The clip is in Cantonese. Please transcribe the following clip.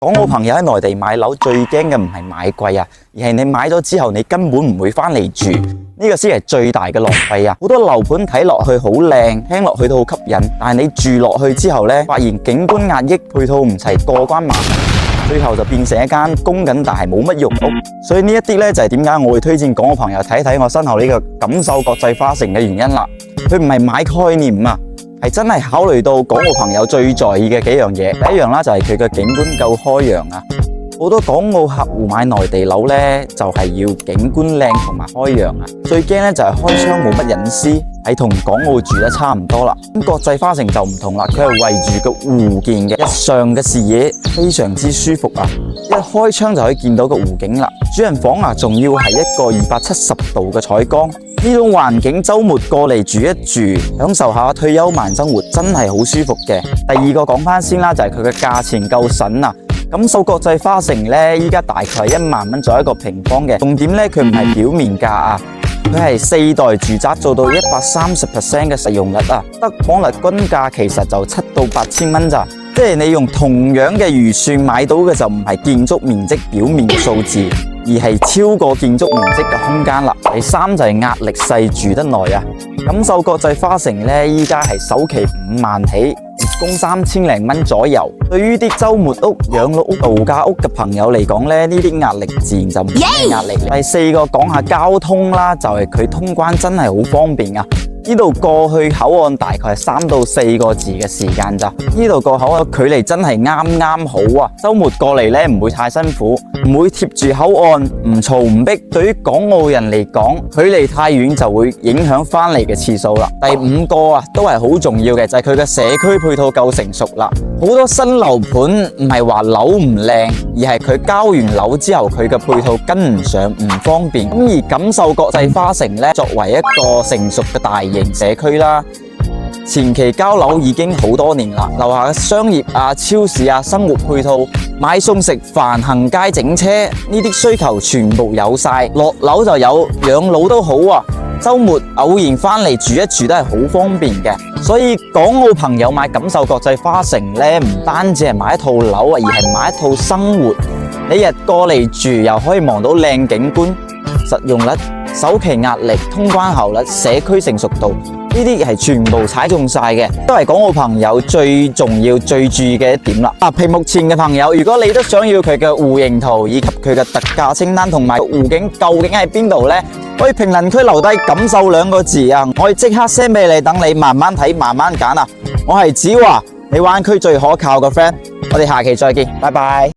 港澳朋友喺內地買樓最驚嘅唔係買貴啊，而係你買咗之後你根本唔會返嚟住，呢個先係最大嘅浪費啊！好多樓盤睇落去好靚，聽落去都好吸引，但係你住落去之後呢，發現景觀壓抑，配套唔齊，過關麻煩，最後就變成一間供緊但係冇乜用屋。所以呢一啲呢，就係點解我會推薦港澳朋友睇睇我身後呢個錦繡國際花城嘅原因啦。佢唔係買概念啊，係真係考慮到港澳朋友最在意嘅幾樣嘢。第一樣啦，就係佢嘅景觀夠開揚啊。好多港澳客戶買內地樓呢，就係要景觀靚同埋開揚啊。最驚呢，就係開窗冇乜隱私，係同港澳住得差唔多啦。咁國際花城就唔同啦，佢係圍住個湖建嘅，日上嘅視野非常之舒服啊。一開窗就可以見到個湖景啦。主人房啊，仲要係一個270度嘅採光。呢種環境周末過嚟住一住，享受下退休慢生活，真係好舒服嘅。第二個講翻先啦，就係佢嘅價錢夠筍啊！錦繡國際花城呢，依家大概係1萬蚊左右一個平方嘅。重點呢，佢唔係表面價啊，佢係4代住宅做到130% 嘅實用率啊，得房率均價其實就7到8千蚊咋。即係你用同樣嘅預算買到嘅就唔係建築面積表面嘅數字，而係超過建築面積嘅空間啦。第三就係壓力細，住得耐啊。錦繡國際花城呢，依家係首期5萬起，月供3000零蚊左右。對於啲週末屋、養老屋、度假屋嘅朋友嚟講呢，呢啲壓力自然就唔係壓力。第四個講下交通啦，就係佢通關真係好方便啊。呢度過去口岸大概係3到4個字嘅時間咋，呢度個口岸距離真係啱啱好啊！週末過嚟呢，唔會太辛苦，唔會貼住口岸，唔嘈唔逼。對於港澳人嚟講，距離太遠就會影響返嚟嘅次數啦。第五個啊，都係好重要嘅，就係佢嘅社區配套夠成熟啦。好多新樓盤唔係話樓唔靚，而係佢交完樓之後，佢嘅配套跟唔上，唔方便。咁而錦繡國際花城呢，作為一個成熟嘅大型社區啦，前期交樓已經好多年啦，樓下嘅商業啊、超市啊、生活配套、買餸食飯、行街整車呢啲需求全部有晒，落樓就有，養老都好啊。週末偶然返嚟住一住都係好方便嘅，所以港澳朋友買錦繡國際花城呢，唔單止係買一套樓啊，而係買一套生活。你日過嚟住又可以望到靚景觀，實用率、首期壓力、通關效率、社區成熟度，呢啲係全部踩中晒嘅，都係港澳朋友最重要、最注意嘅一點啦。屏幕前嘅朋友，如果你都想要佢嘅戶型圖以及佢嘅特價清單同埋湖景究竟喺邊度呢？可以評論區留低錦繡2個字啊，我可以即刻 send 俾你，等你慢慢睇、慢慢揀啊。我係子華，你灣區最可靠嘅 friend，我哋下期再見，拜拜。